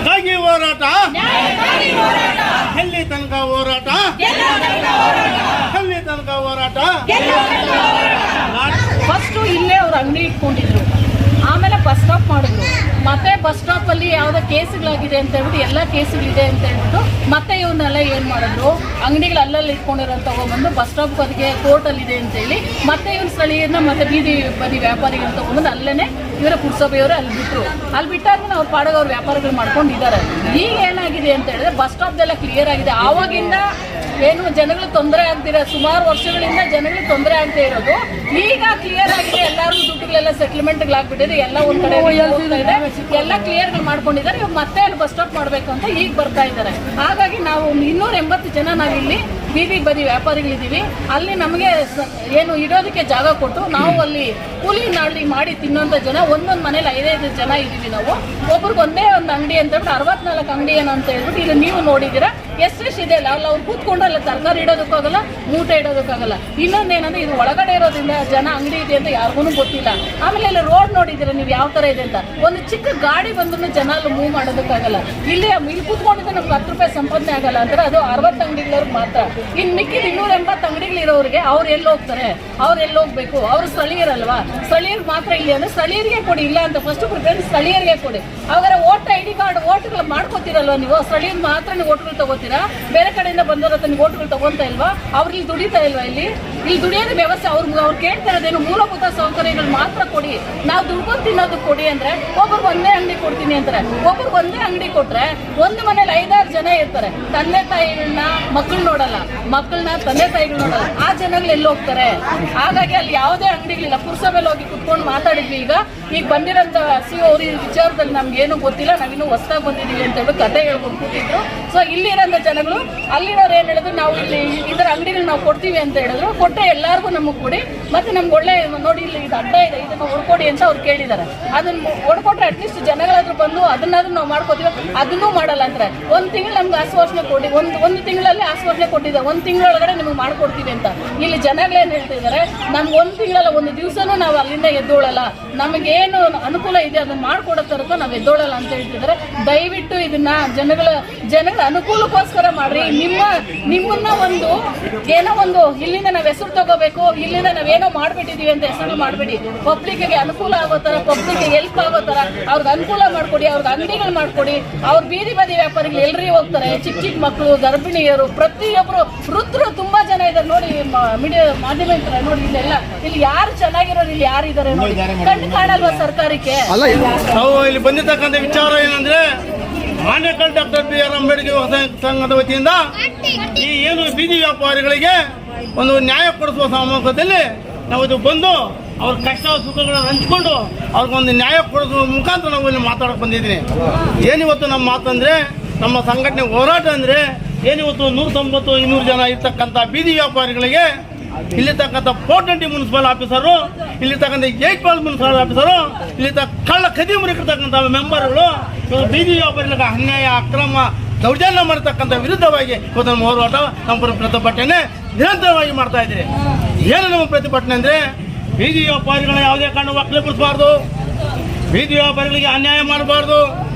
ನ್ಯಾಯಕ್ಕಾಗಿ ಹೋರಾಟ, ಎಲ್ಲಿ ತನಕ ಹೋರಾಟ, ಎಲ್ಲಿ ತನಕ ಹೋರಾಟ. ಫಸ್ಟು ಇಲ್ಲೇ ಅವ್ರು ಅಂಗಡಿ ಇಟ್ಕೊಂಡಿದ್ರು, ಆಮೇಲೆ ಬಸ್ ಸ್ಟಾಪ್ ಮಾಡಿದ್ರು, ಮತ್ತೆ ಬಸ್ ಸ್ಟಾಪ್ ಅಲ್ಲಿ ಯಾವುದೋ ಕೇಸುಗಳಾಗಿದೆ ಅಂತ ಹೇಳ್ಬಿಟ್ಟು ಎಲ್ಲ ಕೇಸುಗಳಿದೆ ಅಂತ ಹೇಳ್ಬಿಟ್ಟು ಮತ್ತೆ ಇವನ್ನೆಲ್ಲ ಏನು ಮಾಡಿದ್ರು, ಅಂಗಡಿಗಳು ಅಲ್ಲಲ್ಲಿ ಇಟ್ಕೊಂಡಿರೋ ತಗೊಂಡ್ಬಂದು ಬಸ್ ಸ್ಟಾಪ್ ಅದಕ್ಕೆ ಕೋರ್ಟಲ್ಲಿದೆ ಅಂತೇಳಿ ಮತ್ತೆ ಇವ್ರ ಸ್ಥಳೀಯರನ್ನ ಮತ್ತೆ ಬೀದಿ ಬದಿ ವ್ಯಾಪಾರಿಗಳು ತಗೊಂಡ್ಬಂದು ಅಲ್ಲೇ ಇವರ ಪುರಸಭೆಯವರು ಅಲ್ಲಿ ಬಿಟ್ಟರು. ಅಲ್ಲಿ ಬಿಟ್ಟಾದ್ಮೇಲೆ ಅವ್ರ ಪಾಡಿಗೆ ಅವ್ರ ವ್ಯಾಪಾರಗಳು ಮಾಡ್ಕೊಂಡಿದ್ದಾರೆ. ಈಗ ಏನಾಗಿದೆ ಅಂತ ಹೇಳಿದ್ರೆ ಬಸ್ ಸ್ಟಾಪ್ದೆಲ್ಲ ಕ್ಲಿಯರ್ ಆಗಿದೆ. ಆವಾಗಿಂದ ಏನು ಜನಗಳು ತೊಂದರೆ ಆಗ್ತಿರ, ಸುಮಾರು ವರ್ಷಗಳಿಂದ ಜನಗಳು ತೊಂದರೆ ಆಗ್ತಾ ಇರೋದು ಈಗ ಕ್ಲಿಯರ್ ಆಗಿದೆ. ಎಲ್ಲರೂ ದುಡ್ಡುಗಳೆಲ್ಲ ಸೆಟ್ಲ್ಮೆಂಟ್ಗಳಾಗ್ಬಿಟ್ಟಿದೆ, ಎಲ್ಲ ಒಂದ್ ಕಡೆ ಎಲ್ಲ ಕ್ಲಿಯರ್ ಮಾಡ್ಕೊಂಡಿದ್ದಾರೆ. ಇವಾಗ ಮತ್ತೆ ಅಲ್ಲಿ ಬಸ್ ಸ್ಟಾಪ್ ಮಾಡಬೇಕು ಅಂತ ಈಗ ಬರ್ತಾ ಇದ್ದಾರೆ. ಹಾಗಾಗಿ ನಾವು 280 ಜನ ನಾವಿಲ್ಲಿ ಬೀದಿ ಬದಿ ವ್ಯಾಪಾರಿಗಳಿದ್ದೀವಿ. ಅಲ್ಲಿ ನಮಗೆ ಏನು ಇರೋದಕ್ಕೆ ಜಾಗ ಕೊಟ್ಟು ನಾವು ಅಲ್ಲಿ ಕೂಲಿ ನಾಳಿ ಮಾಡಿ ತಿನ್ನೋಂಥ ಜನ ಒಂದೊಂದು ಮನೇಲಿ 5-5 ಜನ ಇದ್ದೀವಿ ನಾವು. ಒಬ್ರಿಗೆ ಒಂದೇ ಒಂದು ಅಂಗಡಿ ಅಂತ ಹೇಳ್ಬಿಟ್ಟು 64 ಅಂಗಡಿ ಏನು ಅಂತ ಹೇಳ್ಬಿಟ್ಟು ಇಲ್ಲಿ ನೀವು ನೋಡಿದ್ದೀರಾ ಎಷ್ಟೆಷ್ಟು ಇದೆ ಅಲ್ಲ. ಅವ್ರು ಕೂತ್ಕೊಂಡ್ರಲ್ಲ ತರಕಾರಿ ಇಡೋದಕ್ಕಾಗಲ್ಲ, ಮೂಟೆ ಇಡೋದಕ್ಕಾಗಲ್ಲ. ಇನ್ನೊಂದೇನಂದ್ರೆ ಇದು ಒಳಗಡೆ ಇರೋದ್ರಿಂದ ಜನ ಅಂಗಡಿ ಇದೆ ಅಂತ ಯಾರಿಗೂ ಗೊತ್ತಿಲ್ಲ. ಆಮೇಲೆ ಇಲ್ಲಿ ರೋಡ್ ನೋಡಿದ್ದೀರಾ ನೀವು ಯಾವ ಥರ ಇದೆ ಅಂತ. ಒಂದು ಚಿಕ್ಕ ಗಾಡಿ ಬಂದ್ರೂ ಜನ ಅಲ್ಲಿ ಮೂವ್ ಮಾಡೋದಕ್ಕಾಗಲ್ಲ. ಇಲ್ಲಿ ಕೂತ್ಕೊಂಡಿದ್ರೆ ನಮ್ಗೆ 10 ರೂಪಾಯಿ ಸಂಪಾದನೆ ಆಗಲ್ಲ ಅಂದ್ರೆ ಅದು 60 ಅಂಗಡಿಗಳವ್ರಿಗೆ ಮಾತ್ರ. ಇನ್ನು ಮಿಕ್ಕಿದ 280 ಅಂಗಡಿಗಳಿರೋರಿಗೆ ಅವ್ರು ಎಲ್ಲಿ ಹೋಗ್ತಾರೆ, ಅವ್ರು ಎಲ್ಲಿ ಹೋಗ್ಬೇಕು? ಅವ್ರು ಸ್ಥಳೀಯರಲ್ವಾ, ಸ್ಥಳೀಯರು ಮಾತ್ರ ಇಲ್ಲಿ ಅಂದ್ರೆ ಸ್ಥಳೀಯರಿಗೆ ಕೊಡಿ. ಇಲ್ಲ ಅಂತ ಫಸ್ಟ್ ಪ್ರಿಫರೆನ್ಸ್ ಸ್ಥಳೀಯರಿಗೆ ಕೊಡಿ. ಅವಾಗ ವೋಟ್ ID ಕಾರ್ಡ್ ಓಟ್ಗಳು ಮಾಡ್ಕೋತೀರಲ್ವ ನೀವು, ಸ್ಥಳೀಯರು ಮಾತ್ರ ನೀವು ಓಟ್ಗಳು ತಗೋತೀರಾ. ಬೇರೆ ಕಡೆಯಿಂದ ಬಂದವ್ರ ಹತ್ರ ನೀವು ಓಟ್ಗಳು ತಗೊಂತ ಇಲ್ವಾ? ಅವ್ರು ಇಲ್ಲಿ ದುಡಿತಾ ಇಲ್ವಾ? ಇಲ್ಲಿ ದುಡಿಯೋದು ವ್ಯವಸ್ಥೆ ಅವ್ರು ಕೇಳ್ತಾ ಇರೋದೇನು ಮೂಲಭೂತ ಸೌಕರ್ಯಗಳು ಮಾತ್ರ ಕೊಡಿ. ನಾವು ದುಡ್ಕೊಂಡು ತಿನ್ನೋದು ಕೊಡಿ ಅಂದ್ರೆ ಒಬ್ರಿಗೆ ಒಂದೇ ಅಂಗಡಿ ಕೊಡ್ತೀನಿ ಅಂತಾರೆ. ಒಬ್ರಿಗೆ ಒಂದೇ ಅಂಗಡಿ ಕೊಟ್ರೆ ಒಂದು ಮನೇಲಿ 5-6 ಜನ ಇರ್ತಾರೆ. ತಂದೆ ತಾಯಿಗಳನ್ನ ಮಕ್ಕಳು ನೋಡಲ್ಲ, ಮಕ್ಕಳನ್ನ ತಂದೆ ತಾಯಿಗಳು ನೋಡಲ್ಲ. ಆ ಜನಗಳು ಎಲ್ಲಿ ಹೋಗ್ತಾರೆ? ಹಾಗಾಗಿ ಅಲ್ಲಿ ಯಾವುದೇ ಅಂಗಡಿಗಳಿಲ್ಲ. ಪುರಸಭೆಯಲ್ಲಿ ಹೋಗಿ ಕುತ್ಕೊಂಡು ಮಾತಾಡಿದ್ವಿ. ಈಗ ಬಂದಿರೋಂಥ CO ಅವ್ರ ವಿಚಾರದಲ್ಲಿ ನಮ್ಗೆ ಏನು ಗೊತ್ತಿಲ್ಲ, ನಾವಿನ್ನೂ ಹೊಸದಾಗಿ ಬಂದಿದ್ದೀವಿ ಅಂತ ಹೇಳಿ ಕತೆ ಹೇಳ್ಕೊಂಡು ಕೂತಿದ್ರು. ಸೊ ಇಲ್ಲಿರೋಂಥ ಜನಗಳು ಅಲ್ಲಿರೋರು ಏನು ಹೇಳಿದ್ರು, ನಾವು ಇಲ್ಲಿ ಇದರ ಅಂಗಡಿಗಳು ನಾವು ಕೊಡ್ತೀವಿ ಅಂತ ಹೇಳಿದ್ರು. ಕೊಟ್ಟರೆ ಎಲ್ಲರಿಗೂ ನಮಗೆ ಕೊಡಿ, ಮತ್ತೆ ನಮ್ಗೆ ಒಳ್ಳೆ ನೋಡಿ ಇಲ್ಲಿ ಇದು ಅಡ್ಡ ಇದೆ, ಇದನ್ನು ಹೊಡ್ಕೊಡಿ ಅಂತ ಅವ್ರು ಕೇಳಿದ್ದಾರೆ. ಅದನ್ನು ಹೊಡ್ಕೊಟ್ರೆ ಅಟ್ಲೀಸ್ಟ್ ಜನಗಳಾದ್ರೂ ಬಂದು ಅದನ್ನಾದ್ರೂ ನಾವು ಮಾಡ್ಕೋತೀವಿ. ಅದನ್ನೂ ಮಾಡಲ್ಲ ಅಂದ್ರೆ ಒಂದು ತಿಂಗಳು ನಮ್ಗೆ ಆಶ್ವಾಸನೆ ಕೊಡಿ. ಒಂದು ತಿಂಗಳಲ್ಲಿ ಆಶ್ವಾಸನೆ ಕೊಟ್ಟಿದ್ದಾರೆ, 1 ತಿಂಗಳೊಳಗಡೆ ನಿಮ್ಗೆ ಮಾಡ್ಕೊಡ್ತೀವಿ ಅಂತ. ಇಲ್ಲಿ ಜನಗಳೇನು ಹೇಳ್ತಿದ್ದಾರೆ, ನಮ್ಗೆ 1 ತಿಂಗಳಲ್ಲ 1 ದಿವಸನೂ ನಾವು ಅಲ್ಲಿಂದ ಎದ್ದೋಳಲ್ಲ, ನಮಗೇನು ಅನುಕೂಲ ಇದೆ ಅದನ್ನ ಮಾಡ್ಕೊಡೋ ತನಕ ನಾವು ಎದ್ದೋಳಲ್ಲ ಅಂತ ಹೇಳ್ತಿದ್ದಾರೆ. ದಯವಿಟ್ಟು ಇದನ್ನ ಜನಗಳ ಅನುಕೂಲಕ್ಕೋಸ್ಕರ ಮಾಡ್ರಿ. ನಿಮ್ಮನ್ನ ಏನೋ ಒಂದು ಇಲ್ಲಿಂದ ನಾವು ಹೆಸರು ತಗೋಬೇಕು, ಇಲ್ಲಿಂದ ನಾವೇನೋ ಮಾಡ್ಬಿಟ್ಟಿದೀವಿ ಅಂತ ಹೆಸರು ಮಾಡಬೇಡಿ. ಪಬ್ಲಿಕ್ಗೆ ಅನುಕೂಲ ಆಗೋ ತರ, ಪಬ್ಲಿಕ್ಗೆ ಹೆಲ್ಪ್ ಆಗೋ ತರ ಅವ್ರಿಗೆ ಅನುಕೂಲ ಮಾಡ್ಕೊಡಿ, ಅವ್ರಿಗೆ ಅಂಗಡಿಗಳು ಮಾಡ್ಕೊಡಿ. ಅವ್ರ ಬೀದಿ ಬದಿ ವ್ಯಾಪಾರಿಗಳು ಎಲ್ಲರೂ ಹೋಗ್ತಾರೆ, ಚಿಕ್ಕ ಚಿಕ್ಕ ಮಕ್ಕಳು, ಗರ್ಭಿಣಿಯರು, ಪ್ರತಿಯೊಬ್ಬರು ವೃದ್ಧರು ತುಂಬಾ ಜನ ಇದ್ದಾರೆ ನೋಡಿ. ಮಾಧ್ಯಮ ಇರ್ತಾರೆ ನೋಡಿ, ಇಲ್ಲೆಲ್ಲ ಇಲ್ಲಿ ಯಾರು ಚೆನ್ನಾಗಿರೋರು ಇಲ್ಲಿ ಯಾರು ಇದ್ದಾರೆ ನೋಡಿ, ಕಣ್ಣು ಕಾಣಲ್ವಾ ಸರ್ಕಾರಕ್ಕೆ? ನಾವು ಇಲ್ಲಿ ಬಂದಿರ್ತಕ್ಕಂಥ ವಿಚಾರ ಏನಂದ್ರೆ, ಆನೇಕಲ್ ಡಾಕ್ಟರ್ BR ಅಂಬೇಡ್ಕರ್ ಸಂಘದ ವತಿಯಿಂದ ಈ ಏನು ಬೀದಿ ವ್ಯಾಪಾರಿಗಳಿಗೆ ಒಂದು ನ್ಯಾಯ ಕೊಡಿಸುವ ಸಮ್ಮುಖದಲ್ಲಿ ನಾವು ಇದು ಬಂದು ಅವ್ರ ಕಷ್ಟ ಸುಖಗಳನ್ನು ಹಂಚ್ಕೊಂಡು ಅವ್ರಿಗೊಂದು ನ್ಯಾಯ ಕೊಡಿಸುವ ಮುಖಾಂತರ ನಾವು ಇಲ್ಲಿ ಮಾತಾಡೋಕೆ ಬಂದಿದ್ದೀನಿ. ಏನಿವತ್ತು ನಮ್ಮ ಮಾತಂದರೆ, ನಮ್ಮ ಸಂಘಟನೆ ಹೋರಾಟ ಅಂದರೆ ಏನಿವತ್ತು 190-200 ಜನ ಇರ್ತಕ್ಕಂಥ ಬೀದಿ ವ್ಯಾಪಾರಿಗಳಿಗೆ ಇಲ್ಲಿರ್ತಕ್ಕಂಥ 420 ಮುನ್ಸಿಪಲ್ ಆಫೀಸರು, ಇಲ್ಲಿರ್ತಕ್ಕಂಥ 8 ಮುನ್ಸಿಪಲ್ ಆಫೀಸರು, ಇಲ್ಲಿ ಕಳ್ಳ ಕದಿಮರಿರ್ತಕ್ಕಂಥ ಮೆಂಬರ್ಗಳು ಬೀದಿ ವ್ಯಾಪಾರಿಗಳಿಗೆ ಅನ್ಯಾಯ, ಅಕ್ರಮ, ದೌರ್ಜನ್ಯ ಮಾಡತಕ್ಕಂಥ ವಿರುದ್ಧವಾಗಿ ಇವತ್ತು ನಮ್ಮ ಹೋರಾಟ, ನಮ್ಮ ಪ್ರತಿಭಟನೆ ನಿರಂತರವಾಗಿ ಮಾಡ್ತಾ ಇದ್ದೀರಿ. ಏನು ನಮ್ಮ ಪ್ರತಿಭಟನೆ ಅಂದರೆ, ಬೀದಿ ವ್ಯಾಪಾರಿಗಳ ಯಾವುದೇ ಕಾರಣ ಒಕ್ಕಲೆಬ್ಬಿಸಬಾರ್ದು, ಬೀದಿ ವ್ಯಾಪಾರಿಗಳಿಗೆ ಅನ್ಯಾಯ ಮಾಡಬಾರ್ದು,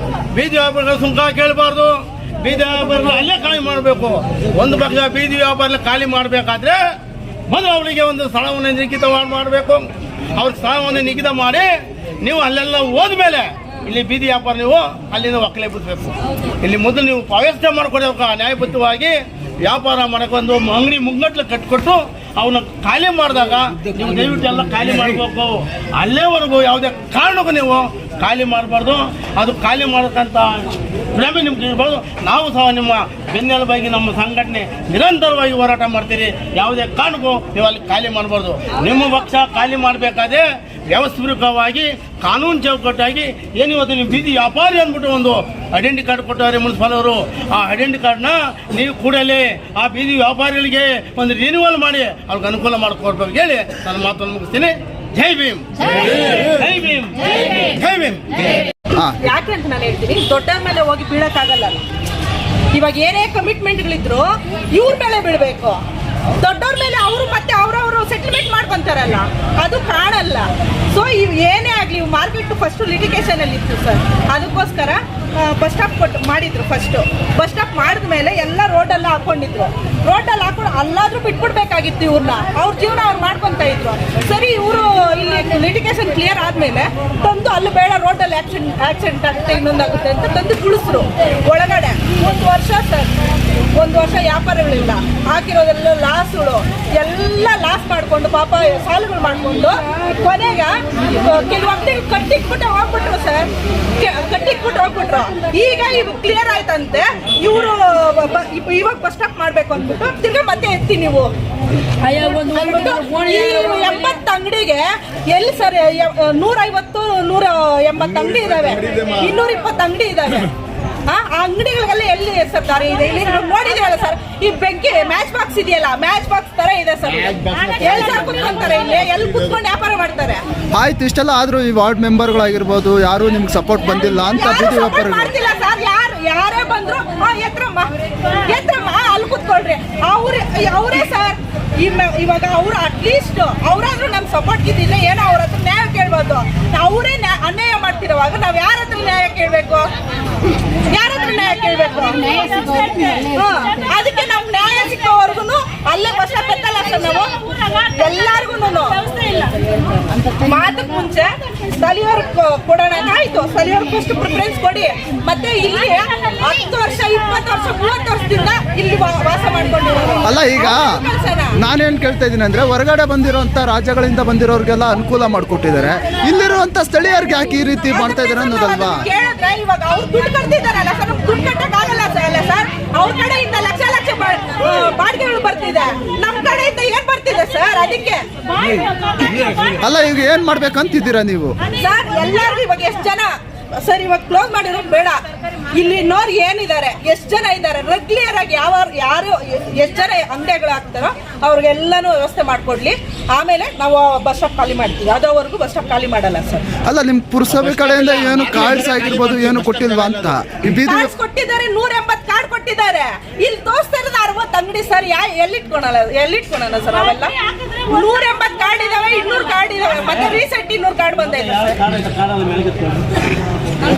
ಬೀದಿ ವ್ಯಾಪಾರಿಗಳ ಸುಂಕ ಕೇಳಬಾರ್ದು, ಬೀದಿ ವ್ಯಾಪಾರಿಗಳು ಅಲ್ಲೇ ಖಾಲಿ ಮಾಡಬೇಕು. ಒಂದು ಪಕ್ಷ ಬೀದಿ ವ್ಯಾಪಾರ ಖಾಲಿ ಮಾಡಬೇಕಾದ್ರೆ ಮೊದಲು ಅವರಿಗೆ ಒಂದು ಸ್ಥಳವನ್ನು ನಿಗದಿತ ಮಾಡಬೇಕು. ಅವ್ರ ಸ್ಥಳವನ್ನು ನಿಗದಿತ ಮಾಡಿ ನೀವು ಅಲ್ಲೆಲ್ಲ ಹೋದ್ಮೇಲೆ ಇಲ್ಲಿ ಬೀದಿ ವ್ಯಾಪಾರ ನೀವು ಅಲ್ಲಿಂದ ಒಕ್ಕಲೆಬ್ಬಿಸಬೇಕು. ಇಲ್ಲಿ ಮೊದಲು ನೀವು ವ್ಯವಸ್ಥೆ ಮಾಡ್ಕೊಡ್ಬೇಕು. ನ್ಯಾಯಬದ್ಧವಾಗಿ ವ್ಯಾಪಾರ ಮಾಡೋಕೆ ಒಂದು ಅಂಗಡಿ ಮುಗ್ಗಟ್ಲು ಕಟ್ಕೊಟ್ಟು ಅವನ್ನ ಖಾಲಿ ಮಾಡಿದಾಗ ನೀವು ದಯವಿಟ್ಟು ಎಲ್ಲ ಖಾಲಿ ಮಾಡಬೇಕು. ಅಲ್ಲೇವರೆಗೂ ಯಾವುದೇ ಕಾರಣಕ್ಕೂ ನೀವು ಖಾಲಿ ಮಾಡಬಾರ್ದು. ಅದು ಖಾಲಿ ಮಾಡೋಕ್ಕಂಥ ಭ್ರಮೆ ನಿಮ್ಗೆ ಇರ್ಬಾರ್ದು. ನಾವು ಸಹ ನಿಮ್ಮ ಬೆನ್ನೆಲುಬಾಗಿ ನಮ್ಮ ಸಂಘಟನೆ ನಿರಂತರವಾಗಿ ಹೋರಾಟ ಮಾಡ್ತೀರಿ. ಯಾವುದೇ ಕಾರಣಕ್ಕೂ ನೀವು ಅಲ್ಲಿ ಖಾಲಿ ಮಾಡಬಾರ್ದು. ನಿಮ್ಮ ಪಕ್ಷ ಖಾಲಿ ಮಾಡಬೇಕಾದ್ರೆ ವ್ಯವಸ್ಥಿತವಾಗಿ ಕಾನೂನು ಚೌಕಟ್ಟಾಗಿ ಏನಿವತ್ತು ನೀವು ಬೀದಿ ವ್ಯಾಪಾರಿ ಅಂದ್ಬಿಟ್ಟು ಒಂದು ಐಡೆಂಟಿ ಕಾರ್ಡ್ ಕೊಟ್ಟವ್ರೆ ಮುನ್ಸಿಪಲ್ ಅವರು. ಆ ಐಡೆಂಟಿ ಕಾರ್ಡ್ನ ನೀವು ಕೂಡಲೇ ಆ ಬೀದಿ ವ್ಯಾಪಾರಿಗಳಿಗೆ ಒಂದು ರಿನ್ಯೂವಲ್ ಮಾಡಿ ಅವ್ರಿಗೆ ಅನುಕೂಲ ಮಾಡಿಕೊಡ್ಬೇಕು ಹೇಳಿ ನಾನು ಮಾತನ್ನು ಮುಗಿಸ್ತೀನಿ. ಜೈ ಭೀಮ್, ಜೈ ಭೀಮ್, ಜೈ ಭೀಮ್. ಯಾಕೆ ಅಂತ ನಾನು ಹೇಳ್ತೀನಿ, ದೊಡ್ಡವ್ರ ಮೇಲೆ ಹೋಗಿ ಬೀಳಕ್ಕಾಗಲ್ಲ. ಇವಾಗ ಏನೇ ಕಮಿಟ್ಮೆಂಟ್ಗಳಿದ್ರು ಇವ್ರ ಮೇಲೆ ಬೀಳ್ಬೇಕು. ದೊಡ್ಡವ್ರ ಮೇಲೆ ಅವರು ಮತ್ತೆ ಅವರವರು ಸೆಟಲ್ಮೆಂಟ್ ಮಾಡ್ಕೊಂತಾರಲ್ಲ, ಅದು ಕಾಣಲ್ಲ. ಸೊ ಇವು ಏನೇ ಆಗಲಿ, ಮಾರ್ಕೆಟ್ ಫಸ್ಟ್ ಲಿಟಿಗೇಷನ್ ಅಲ್ಲಿ ಇತ್ತು ಸರ್. ಅದಕ್ಕೋಸ್ಕರ ಬಸ್ ಸ್ಟಾಪ್ ಮಾಡಿದ್ರು. ಫಸ್ಟು ಬಸ್ ಸ್ಟಾಪ್ ಮಾಡಿದ್ಮೇಲೆ ಎಲ್ಲ ರೋಡೆಲ್ಲ ಹಾಕೊಂಡಿದ್ರು. ರೋಡಲ್ಲಿ ಹಾಕೊಂಡು ಅಲ್ಲಾದ್ರೂ ಬಿಟ್ಬಿಡ್ಬೇಕಾಗಿತ್ತು ಇವ್ರನ್ನ. ಅವ್ರ ಜೀವನ ಅವ್ರು ಮಾಡ್ಕೊಂತ ಇದ್ರು. ಸರಿ, ಇವರು ಇಲ್ಲಿ ಲಿಟಿಗೇಷನ್ ಕ್ಲಿಯರ್ ಆದ್ಮೇಲೆ ತಂದು ಅಲ್ಲಿ ಬೇಡ, ರೋಡಲ್ಲಿ ಆಕ್ಸಿಡೆಂಟ್ ಆಗುತ್ತೆ, ಇನ್ನೊಂದಾಗುತ್ತೆ ಅಂತ ತಂದು ಕುಳಿಸ್ರು ಒಳಗಡೆ. 1 ವರ್ಷ ಸರ್, 1 ವರ್ಷ ವ್ಯಾಪಾರಗಳಿಲ್ಲ, ಹಾಕಿರೋದೆಲ್ಲ ಲಾಸ್ಗಳು ಎಲ್ಲ ಲಾಸ್ ಮಾಡಿಕೊಂಡು ಪಾಪ ಸಾಲುಗಳು ಮಾಡಿಕೊಂಡು ಕೊನೆಗೆ ಕೆಲವೊಂದಿಗೆ ಕಟ್ಟಿಕ್ಬಿಟ್ಟು ಹೋಗ್ಬಿಟ್ರು ಸರ್. ಕಟ್ಟಿಕ್ಬಿಟ್ಟು ಹೋಗ್ಬಿಟ್ರು. ಈಗ ಇವು ಕ್ಲಿಯರ್ ಆಯ್ತಂತೆ. ಇವರು ಇವಾಗ ಬಸ್ ಸ್ಟಾಪ್ ಮಾಡ್ಬೇಕು ಅಂದ್ಬಿಟ್ಟು ತಿರ್ಗಾ ಮತ್ತೆ ಎತ್ತಿ ನೀವು 80 ಅಂಗಡಿಗೆ ಎಲ್ಲಿ ಸರ್ 150 180 ಅಂಗಡಿ ಇದಾವೆ, 220 ಅಂಗಡಿ ಇದಾವೆ. ಆ ಅಂಗಡಿಗಳಿಗೆಲ್ಲ ಎಲ್ಲಿ ಎಸರ್ತಾರೆ ಇದೆ? ಇಲ್ಲಿ ನೋಡಿದ್ರಲ್ಲ ಸರ್, ಈ ಬೆಂಕಿ ಮ್ಯಾಚ್ ಬಾಕ್ಸ್ ಇದೆಯಲ್ಲ, ಮ್ಯಾಚ್ ಬಾಕ್ಸ್ ತರ ಇದೆ ಸರ್. ಎಲ್ಲಿ ಸರ್ ಕುತ್ಕೊಂತಾರೆ? ಇಲ್ಲಿ ಎಲ್ಲಿ ಕುತ್ಕೊಂಡು ವ್ಯಾಪಾರ ಮಾಡ್ತಾರೆ? ಆಯ್ತು, ಇಷ್ಟೆಲ್ಲ ಆದ್ರೂ ಈ ವಾರ್ಡ್ ಮೆಂಬರ್ಗಳಾಗಿರ್ಬೋದು ಯಾರು ನಿಮ್ಗೆ ಸಪೋರ್ಟ್ ಬಂದಿಲ್ಲ ಅಂತ ಬೀದಿ ವ್ಯಾಪಾರಿಗಳು ಮಾಡ್ತಿಲ್ಲ ಸರ್. ಯಾರೇ ಬಂದ್ರು ಎತ್ರಮ್ಮ ಅಲ್ಲಿ ಕುತ್ಕೊಳ್ರಿ, ಅವರೇ ಸರ್. ಇವಾಗ ಅವ್ರು ಅಟ್ಲೀಸ್ಟ್ ಅವರಾದ್ರೂ ನಮ್ ಸಪೋರ್ಟ್ ಇದಿಲ್ಲ, ಏನೋ ಅವ್ರ ಹತ್ರ ನ್ಯಾಯ ಕೇಳ್ಬೋದು. ಅವರೇ ಅನ್ಯಾಯ ಮಾಡ್ತಿರುವಾಗ ನಾವ್ ಯಾರ ಹತ್ರ ನ್ಯಾಯ ಕೇಳ್ಬೇಕು? ಯಾರ ಹತ್ರ ನ್ಯಾಯ ಕೇಳ್ಬೇಕು? ಅದಕ್ಕೆ ನಮ್ ನ್ಯಾಯ ಸಿಕ್ಕವರ್ಗು ಅಲ್ಲೇ ಬಸ್ ಸ್ಟಾಪ್ ಎತ್ತಲ್ಲ ಸರ್ ನಾವು ಎಲ್ಲಾರ್ಗು. ಮಾತಕ್ ಮುಂಚೆ ಸ್ಥಳೀಯರು ಕೊಡೋಣ, ಆಯ್ತು, ಸ್ಥಳೀಯರು ಫಸ್ಟ್ ಪ್ರಿಫರೆನ್ಸ್ ಕೊಡಿ. ಮತ್ತೆ ಇಲ್ಲಿ 10 ವರ್ಷ 20 ವರ್ಷ 30 ವರ್ಷದಿಂದ ಇಲ್ಲಿ ವಾಸ ಮಾಡ್ಕೊಂಡಿರೋರು. ಅಲ್ಲ, ಈಗ ನಾನೇನ್ ಕೇಳ್ತಾ ಇದ್ದೀನಿ ಅಂದ್ರೆ, ಹೊರಗಡೆ ಬಂದಿರೋಂಥ ರಾಜ್ಯಗಳಿಂದ ಬಂದಿರೋರಿಗೆಲ್ಲ ಅನುಕೂಲ ಮಾಡಿಕೊಟ್ಟಿದ್ದಾರೆ, ಇಲ್ಲಿರುವಂತ ಸ್ಥಳೀಯರಿಗೆ ಯಾಕೆ ಈ ರೀತಿ ಮಾಡ್ತಾ ಇದ್ದಾರೆ ಅನ್ನೋದಲ್ವಾ? ಕೇಳಿದ್ರೆ ಇವಾಗ ಅವ್ರು ದುಡ್ಡು ಕಟ್ತಿದಾರಲ್ಲ ಸರ್, ದುಡ್ಡು ಕಟ್ಟಕ್ಕಾಗಲ್ಲ ಸರ್. ಅವ್ರ ಕಡೆಯಿಂದ ಲಕ್ಷ ಬಾಡಿಗೆಗಳು ಬರ್ತಿದೆ, ನಮ್ ಕಡೆಯಿಂದ ಏನ್ ಬರ್ತಿದೆ ಸರ್? ಅದಕ್ಕೆ ಅಲ್ಲ, ಈಗ ಏನ್ ಮಾಡ್ಬೇಕಂತಿದ್ದೀರಾ ನೀವು? ಸರ್ ಎಲ್ಲಾರ್ಗು ಇವಾಗ ಎಷ್ಟು ಜನ ಸರ್ ಇವಾಗ ಕ್ಲೋಸ್ ಮಾಡಿರೋದು ಬೇಡ, ಇಲ್ಲಿ ನೋರ್ ಏನಿದ್ದಾರೆ, ಎಷ್ಟು ಜನ ಇದ್ದಾರೆ ರೆಗ್ಯುಲರ್ ಆಗಿ ಯಾರು ಎಷ್ಟು ಜನ ಅಂಗಡಿಗಳು ಹಾಕ್ತಾರೋ ಅವ್ರಿಗೆಲ್ಲಾನು ವ್ಯವಸ್ಥೆ ಮಾಡ್ಕೊಡ್ಲಿ. ಆಮೇಲೆ ನಾವು ಬಸ್ ಸ್ಟಾಪ್ ಖಾಲಿ ಮಾಡ್ತೀವಿ, ಅದುವರೆಗೂ ಬಸ್ ಸ್ಟಾಪ್ ಖಾಲಿ ಮಾಡಲ್ಲ ಸರ್. ಅಲ್ಲ, ನಿಮ್ ಪುರಸಭೆ ಕಡೆಯಿಂದ ಏನು ಕಾರ್ಡ್ಸ್ ಆಗಿರ್ಬೋದು ಏನು ಕೊಟ್ಟಿಲ್ವಾ ಅಂತ? ಈ ಬೀದಿ ಕೊಟ್ಟಿದ್ದಾರೆ, 180 ಕಾರ್ಡ್ ಕೊಟ್ಟಿದ್ದಾರೆ. ಇಲ್ಲಿ ತೋರಿಸ್ತಾ ಇರೋದು 60 ಅಂಗಡಿ ಸರ್. ಎಲ್ಲಿಟ್ಕೊಳಲ್ಲ ಸರ್ ಅವೆಲ್ಲ? 180 ಕಾರ್ಡ್ ಇದಾವೆ, 200 ಕಾರ್ಡ್ ಇದಾವೆ, ಮತ್ತೆ ರೀಸೆಂಟ್ 200 ಕಾರ್ಡ್ ಬಂದೈತೆ ಸರ್.